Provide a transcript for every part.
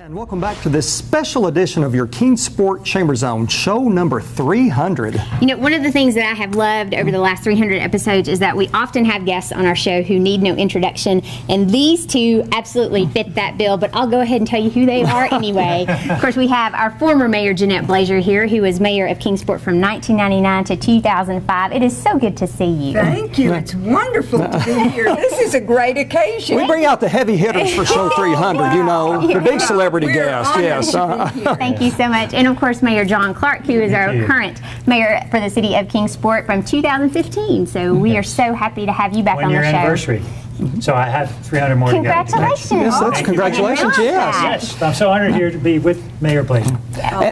And welcome back to this special edition of your Kingsport Chamber Zone, show number 300. You know, one of the things that I have loved over the last 300 episodes is that we often have guests on our show who need no introduction, and these two absolutely fit that bill, but I'll go ahead and tell you who they are anyway. Of course, we have our former Mayor, Jeanette Blazier, here, who was mayor of Kingsport from 1999 to 2005. It is so good to see you. Thank you. It's wonderful to be here. This is a great occasion. We bring out the heavy hitters for show 300, you know, the big celebrity guest, yes. Thank you so much. And of course, Mayor John Clark, who is our current mayor for the city of Kingsport from 2015. So we are so happy to have you back on the show. 1 year anniversary. So I have 300 more Congratulations. to go. Yes, that's congratulations, yes. Yes, I'm so honored here to be with Mayor Blazier.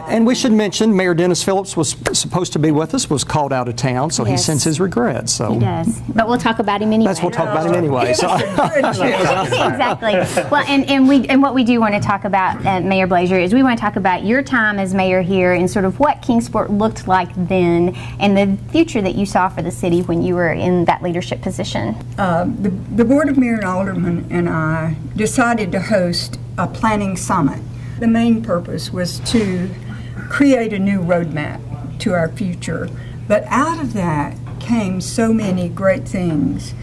And we should mention, Mayor Dennis Phillips was supposed to be with us, was called out of town, so he sends his regrets. So he does. But we'll talk about him anyway. We'll talk about him anyway. So. Exactly. Well, and what we do want to talk about, Mayor Blazier, is we want to talk about your time as mayor here and sort of what Kingsport looked like then and the future that you saw for the city when you were in that leadership position. The Board of Mayor and Aldermen and I decided to host a planning summit. The main purpose was to create a new roadmap to our future, but out of that came so many great things.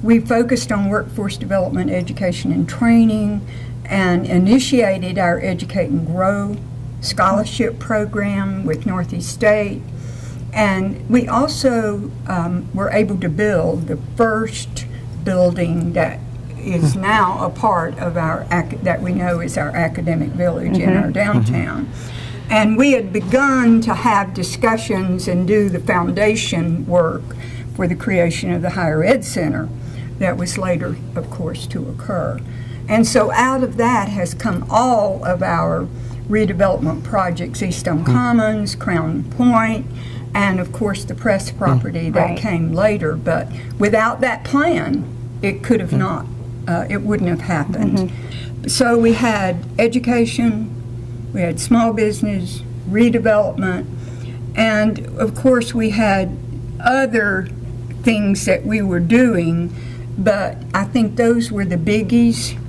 We focused on workforce development, education, and training, and initiated our Educate and Grow scholarship program with Northeast State. And we also were able to build the first building that is now a part of our, that we know is our academic village in our downtown. And we had begun to have discussions and do the foundation work for the creation of the Higher Ed Center that was later, of course, to occur. And so out of that has come all of our redevelopment projects, Eastone Commons, Crown Point, and of course the press property that came later. But without that plan, it could have not, it wouldn't have happened. So we had education, we had small business, redevelopment, and of course we had other things that we were doing, but I think those were the biggies.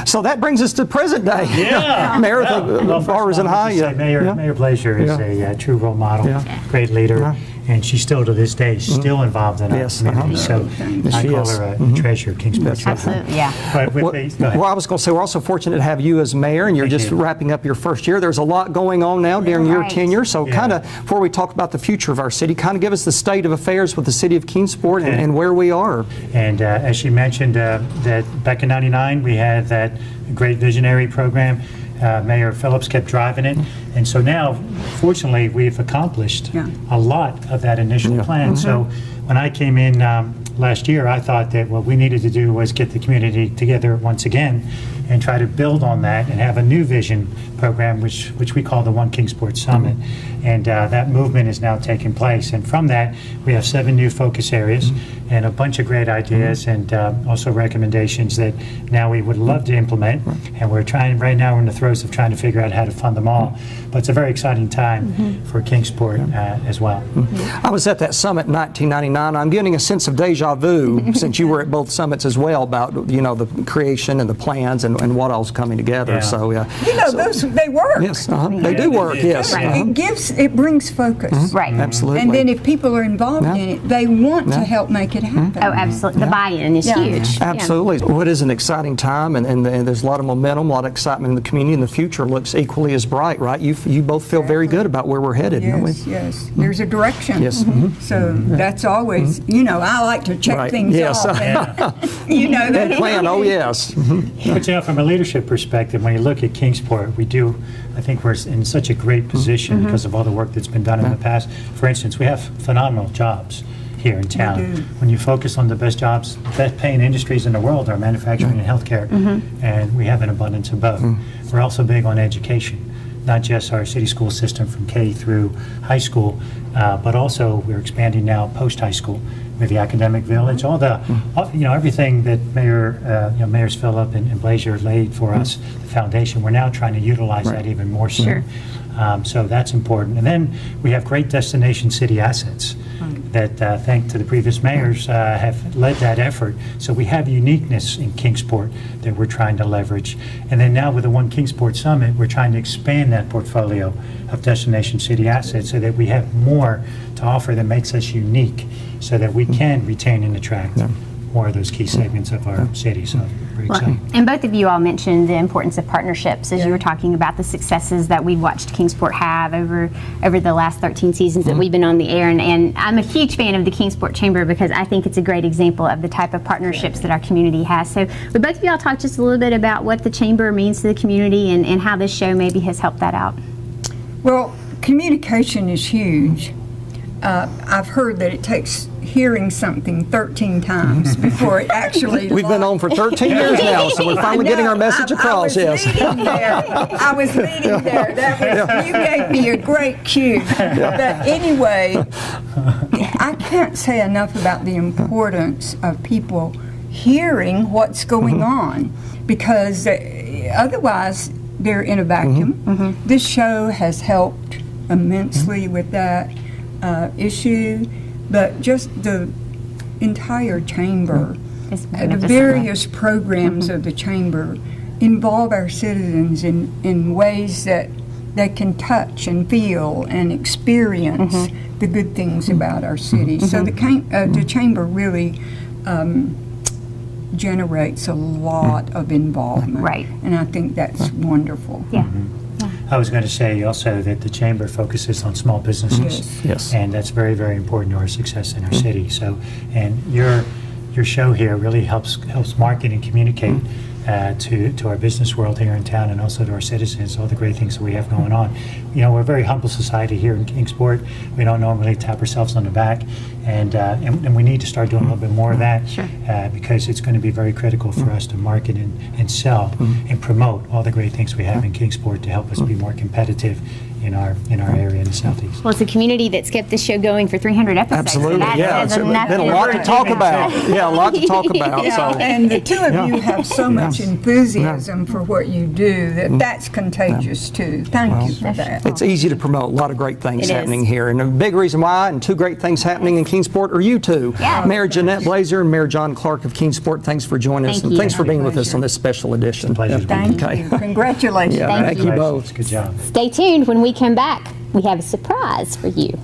So that brings us to present day. Yeah. Mayor, Well, the bar is in high. Mayor Blazier is a true role model, great leader, and she's still to this day still involved in our community. So I call her a treasure, Kingsport. Absolutely, yeah. But Well, I was going to say, we're also fortunate to have you as mayor, and you're just wrapping up your first year. There's a lot going on now during your tenure, so kind of, before we talk about the future of our city, kind of give us the state of affairs with the city of Kingsport and where we are. And as she mentioned, that back in '99, we had that great visionary program. Mayor Phillips kept driving it, and so now, fortunately, we've accomplished a lot of that initial plan. So when I came in last year, I thought that what we needed to do was get the community together once again and try to build on that and have a new vision program, which we call the One Kingsport Summit. And that movement is now taking place. And from that, we have 7 new focus areas and a bunch of great ideas and also recommendations that now we would love to implement. And we're trying, right now we're in the throes of trying to figure out how to fund them all. But it's a very exciting time for Kingsport as well. I was at that summit in 1999. I'm getting a sense of deja vu since you were at both summits as well about, you know, the creation and the plans and what all's coming together. So you know, those, they work. Yes, they do work. Yes, it brings focus. Right. Absolutely. And then if people are involved in it, they want to help make it happen. Oh, absolutely. The buy-in is huge. Absolutely. What is an exciting time, and there's a lot of momentum, a lot of excitement in the community, and the future looks equally as bright, right? You both feel very good about where we're headed, don't we? Yes, there's a direction. Yes. So that's always, you know, I like to check things off. And, you know, that plan, yes. But you know, from a leadership perspective, when you look at Kingsport, I think we're in such a great position because of all the work that's been done in the past. For instance, we have phenomenal jobs here in town. When you focus on the best jobs, best paying industries in the world are manufacturing and healthcare, and we have an abundance of both. We're also big on education, not just our city school system from K through high school, but also we're expanding now post-high school with the academic village, all the, everything that Mayors Phillip and Blazier laid for us, the foundation. We're now trying to utilize that even more so. Sure. So that's important. And then we have great destination city assets that, thanks to the previous mayors, have led that effort. So we have uniqueness in Kingsport that we're trying to leverage. And then now with the One Kingsport Summit, we're trying to expand that portfolio of destination city assets so that we have more to offer that makes us unique, so that we can retain and attract more of those key segments of our city. So very exciting. And both of you all mentioned the importance of partnerships as you were talking about the successes that we've watched Kingsport have over the last 13 seasons that we've been on the air. And I'm a huge fan of the Kingsport Chamber because I think it's a great example of the type of partnerships that our community has. So would both of y'all talk just a little bit about what the Chamber means to the community and how this show maybe has helped that out? Well, communication is huge. I've heard that it takes hearing something 13 times before it actually We've been on for 13 years now, so we're finally getting our message across. Yes. I was leading there. You gave me a great cue. But anyway, I can't say enough about the importance of people hearing what's going on, because otherwise they're in a vacuum. This show has helped immensely with that issue, but just the entire chamber, the various programs of the chamber involve our citizens in ways that they can touch and feel and experience the good things about our city. So the chamber really generates a lot of involvement, and I think that's wonderful. I was going to say also that the Chamber focuses on small businesses, and that's very, very important to our success in our city. So, and your show here really helps market and communicate to our business world here in town, and also to our citizens, all the great things that we have going on. We're a very humble society here in Kingsport. We don't normally tap ourselves on the back, and we need to start doing a little bit more of that, because it's going to be very critical for us to market and sell and promote all the great things we have in Kingsport to help us be more competitive in our area in the Southeast. Well, it's a community that's kept this show going for 300 episodes. Absolutely, It's been a lot to talk about. A lot to talk about. So. And the two of you have so much enthusiasm for what you do that's contagious too. Thank you for that. It's easy to promote. A lot of great things happening here. And a big reason why, and two great things happening in Kingsport are you two. Mayor Jeanette Blazier and Mayor John Clark of Kingsport, thanks for joining us. And thanks for being with us on this special edition. Pleasure. Thank you. Congratulations. Thank you both. Good job. Stay tuned. When we come back, we have a surprise for you.